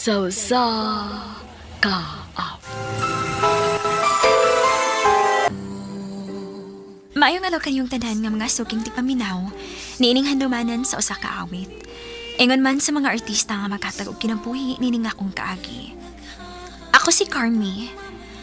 sa kaawit. Maayo nga kayong tanan nga mga suking ti paminaw, niining handumanan sa usa ka awit. Ingon man sa mga artista nga makatag og kinabuhi nining akong kaagi. Ako si Carmi.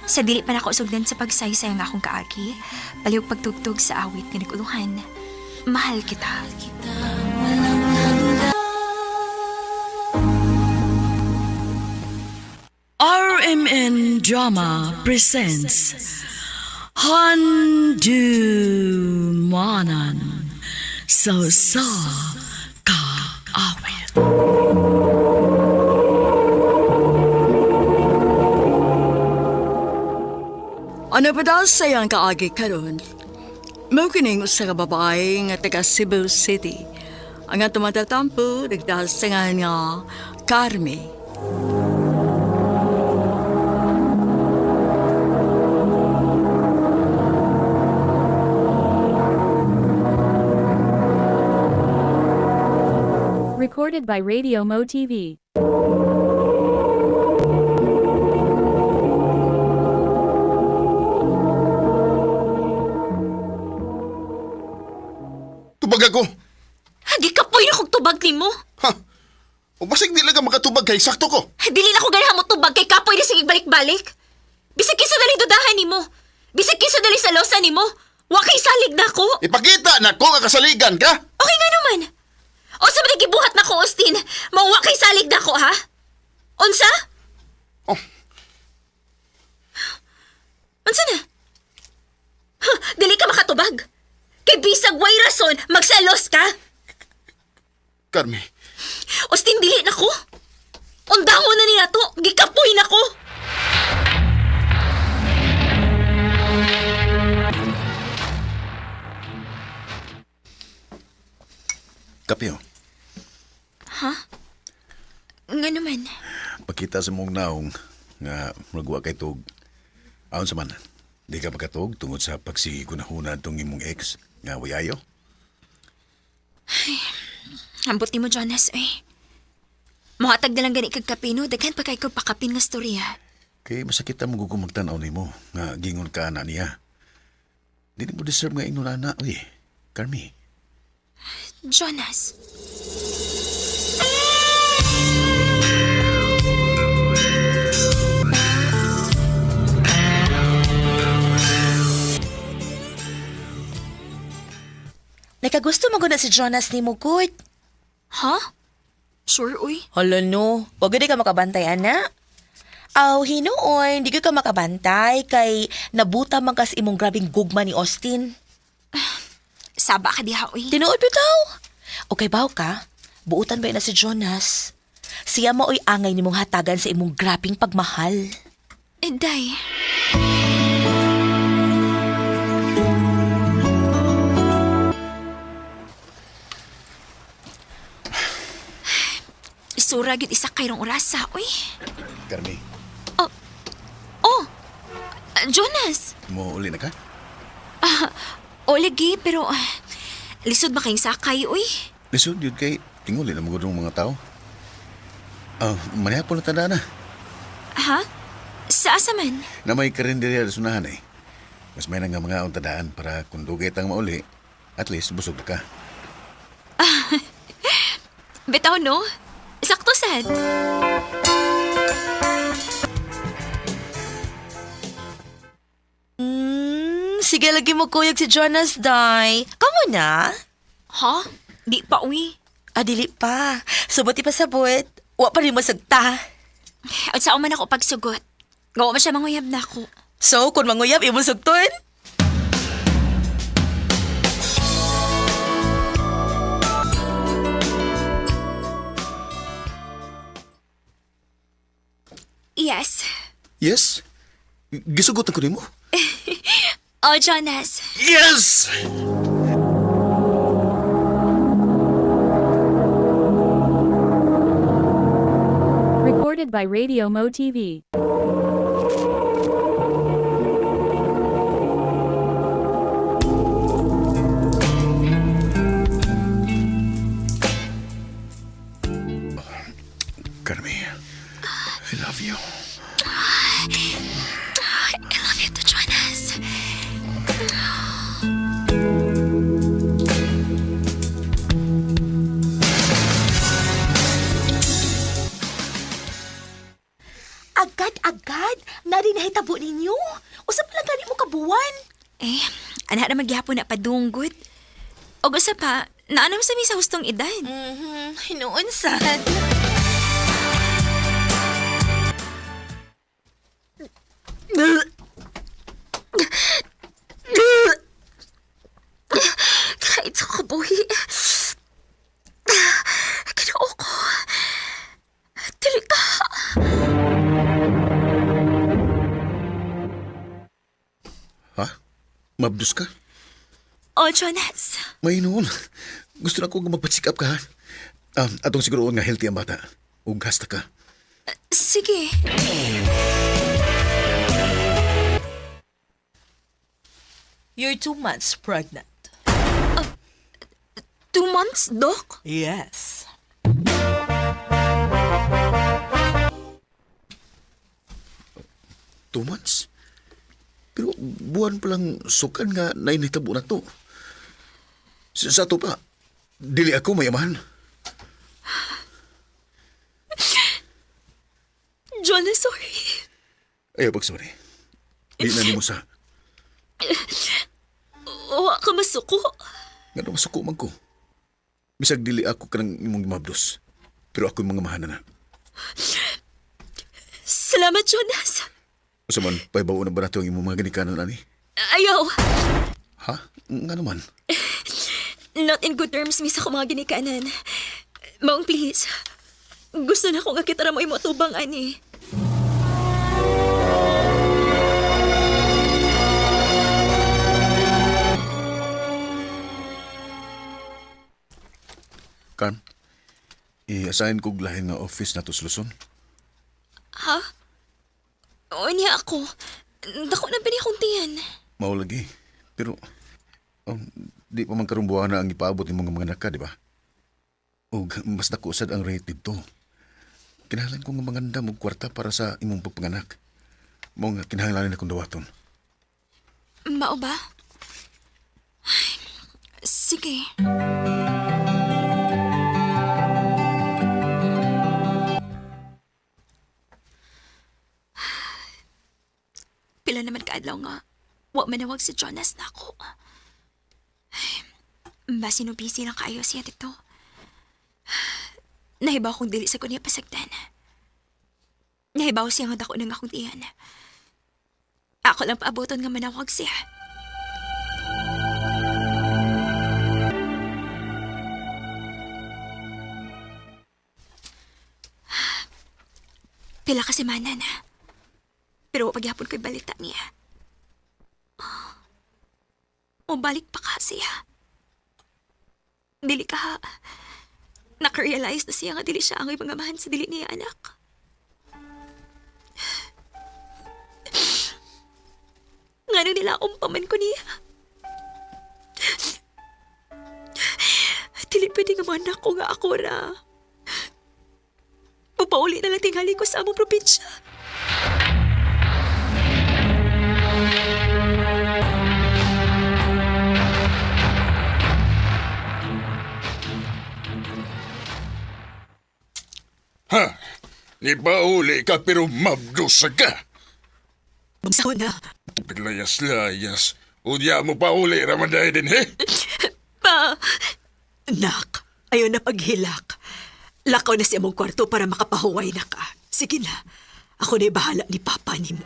Sa dili pa nako sugdan sa pagsaysay nga akong kaagi, palihog pagtugtog sa awit nga naguluhan. Mahal kita. RMN Drama presents Handumanan sa kaawit. Ano ba daw sayang kaagi karon? Mao kining usa ka babae nga taga Cebu City. Ang atong matatampo nagdahil sa nga Carmi. Recorded by Radio Mo TV. Tubag ako. Hagi ka po yung tubag ni mo. Ha? O basig di lang ka makatubag kay sakto ko. Dili na ko ganahan mo tubag kay kapoy na sige balik-balik. Bisag kinsa dali dudahan ni mo. Bisag kinsa dali sa losa ni mo. Wa kay salig na ko. Ipakita na ko nga kasaligan ka. Okay nga naman. O sa mga gibuhat na ko, Austin, mauwa kay salig na ko, ha? Unsa? Oh, Unsa na? Huh, dili ka makatubag. Kay bisag way rason, magsalos ka. Carmi. Austin, dili na ko. Undango na niya to, gikapoy na ko. Kapyo, Nga naman. pakita sa mong naong nga magwa kay tug. Aon sa man, di ka makatug tungod sa pagsikunahuna tong imong ex nga wayayo. Ambot ni mo, Jonas, eh. Muhatag na lang gani kag kapino, daghan pa kay ko pakapin nga storya. Kay masakit ang magugumagtanaw nimo nga gingon ka na niya. Di mo deserve nga ingon na, uy, Carmi. Jonas. Nakagusto mo na si Jonas ni mo, good. Ha? Sure, uy. Hala no, wag di ka makabantay, ana. Aw, hinuoy, di ka makabantay kay nabuta man kas imong grabing gugma ni Austin. Saba ka diha, uy. Tinuod bitaw. Okay, baw ka? Buutan ba na si Jonas? Siya maoy angay nimong hatagan sa imong grabing pagmahal. Day. Isura gid isa kayrong orasa, uy. Carmi, Oh, Jonas. mo uli na ka? O lagi, pero lisod ba kayong sakay, uy? Lisod yun kay tinguli na mga mga tao. Manihapon na tanda na. Ha? Sa asa man? Na may karinderiya sa sunahan eh. Mas may nga mga untadaan para kung dugay tang mauli, at least busog na ka. Bitaw, no? Sakto sad. Sige lagi mo kuyog si Jonas, day. Kamu na? Ha? Di pa, uy. Dili pa. Subuti pa sabot. Wa pa rin masagta. At saan man ako pagsugot. Gawa mo siya manguyab na ako. So, kung manguyab, imong sugton? Yes. Yes? Gisugot ko nimo. Oh, Jonas. Yes! Recorded by Radio Mo TV. Carmi, gihapon na padunggod. O gusto pa, naanam sa mi sa hustong edad. Hinuon sad. Kahit sa kabuhi. Kinoo ko. Dili ka. Ha? Mabdus ka? O, Jonas. May noon. Gusto na ko magpa-check up ka, ha? Atong siguro nga healthy ang bata. Ug hasta ka. Sige. You're 2 months pregnant. 2 months, Doc? Yes. Two months? Pero buwan pa lang sukan nga nainitabo na to. Sa to pa, dili ako mayaman. Jonas, sorry. Ayaw pag sorry. Di na ni mo sa... Wa ka masuko. Nga naman suko man ko. Bisag dili ako kanang imong mabdos. Pero ako mga mahana na. Salamat, Jonas. Usa man, paibaw na ba nato ang imong mga ganikanan, ani? Ayaw. Ha? Nga naman. Not in good terms, miss ako mga ginikanan. Maong, please. Gusto na ko nga kita mo imotubang, ani. Carm, i-assign ko lahin nga office na to sa Luzon. Ha? O niya ako. Dako na ba niya kong tiyan? Mao lagi. Pero, di pa man karumbuhan na ang ipaabot ng mga anak ka, di ba? O mas nakusad ang rate dito. Kinahanglan ko nga manganda mong kwarta para sa imong pagpanganak. Mao nga kinahanglan akong dawaton. Mao ba? Ay, sige. Pila naman kaadlaw nga, wa manawag si Jonas na ako. Basi no busy lang kayo siya dito. Nahibaw kong dili sa kunya pasagdan. Nahibaw siya nga dako ng akong tiyan. Ako lang paaboton nga manawag siya. Pila ka semana na. Pero pagyapon ko'y balita niya. O balik pa ka siya. Dili ka. Nakarealize na siya nga dili siya ang ipangamahan sa dili niya anak. Ngano nila umpaman ko niya. Dili pwede nga manak ko nga ako ra. Papauli na lang tingali ko sa among probinsya. Ha? Ipauli ka pero mabdos ka. Magsawa na. Paglayas-layas. Udya mo pa uli, Ramaday din, he? Pa! Nak, ayaw na paghilak. Lakaw na siya mong kwarto para makapahuway na ka. Sige na, ako na bahala ni Papa ni mo.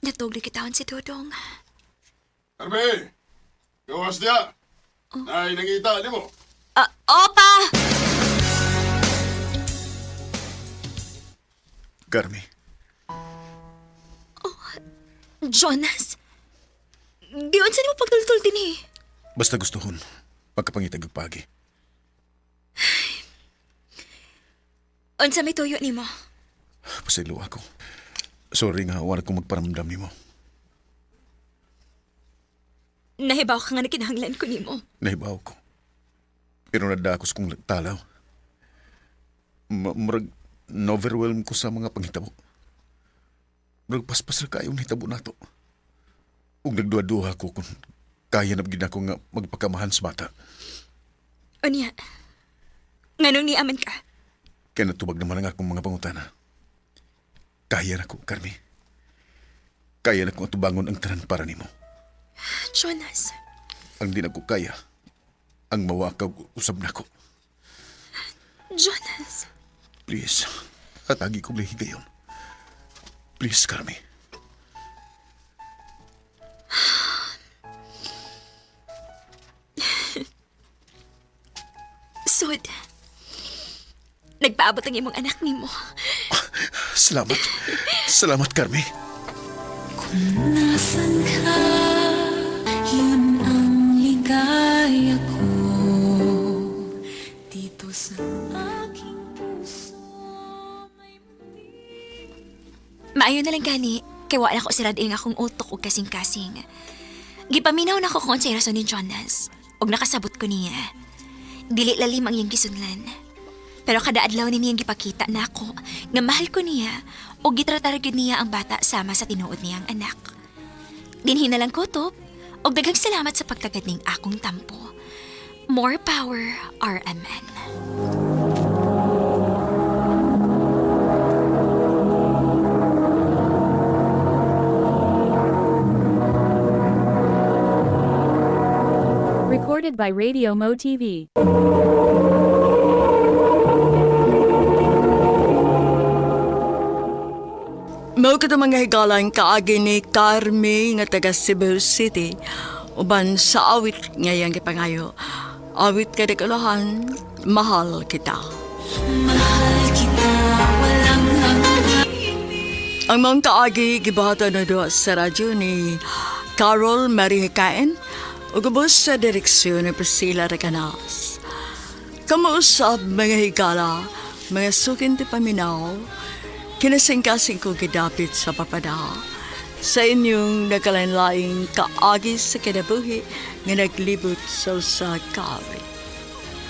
Natugli kitawan si Dodong. Arbe! Gawas niya! Ay, nangita, di mo? Opa! Carmi, Jonas? Diyon sa mo pagtultul din eh. basta gustuhon. Pagkapangitag og pagi. Unsa may tuyo ni mo? Pasaylo ako. Sorry nga, wala kong magparamdam ni mo. Nahibaw ka nga na kinahanglan ko nimo. Nahibaw ko. Pero nadakos kong talaw. Murag na-overwhelm ko sa mga panghitabo. Murag paspas na kayong hitabo na to. Kung nagduha-duha ko kung kaya na gina ko nga magpakamahan sa bata. O niya, nganong niaman ka? Kaya natubag naman ang akong mga pangutana. Kaya na ko, Carmi. Kaya na ko atubangon ang tanan para nimo. Jonas, Ang di na ko kaya, ang mawakaw usab na ko. Jonas. Please, atagi ko lihi gayon. Please, Carmi. Sud, nagpaabot ang imong anak nimo. Salamat. Salamat, Carmi. Nasaan ka? Yun ang ligaya ko dito sa aking puso. Maayo na lang gani, kay wala ko siradaing akong utok o kasing-kasing. Gipaminaw na ko kung sa rason ni Jonas, og nakasabot ko niya. Dili lalim ang iyang gisunlan. Pero kada adlaw ni niyang gipakita na ako nga mahal ko niya o gitratar gyud niya ang bata sama sa tinuod niyang anak. Dinhi na lang kutob og daghang salamat sa pagtagad ning akong tampo. More power, RMN. Recorded by Radio Mo TV. Mao ka mga higalang kaagi ni Carmi nga taga Cebu City. Uban sa awit ngayang gipangayo. Awit ka dekalahan, mahal kita. Mahal kita, walang hanggan. Ang mga kaagi gibahata na doon sa radyo ni Carol Marie Cain o gubos sa direksyon ni Priscilla Recanas. Kamuusap mga higala, mga sukin ti paminaw, kinasingkasing ko gidapit sa papada sa inyong nagkalain-laing kaagi sa kinabuhi nga naglibot sa usa kaawit.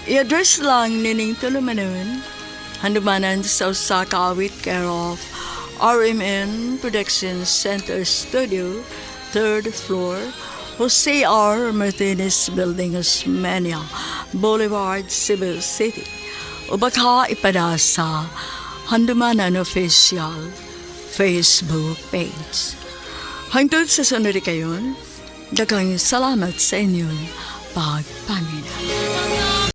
I-address lang nining tulumanon, handumanan sa usa kaawit care of RMN Production Center Studio, 3rd floor, Jose R. Martinez Building, Osmeña Boulevard, Cebu City. O baka ipada sa Handumanan Official Facebook page. Hangtod sa sunod kayon, daghang salamat sa inyong pagpangina.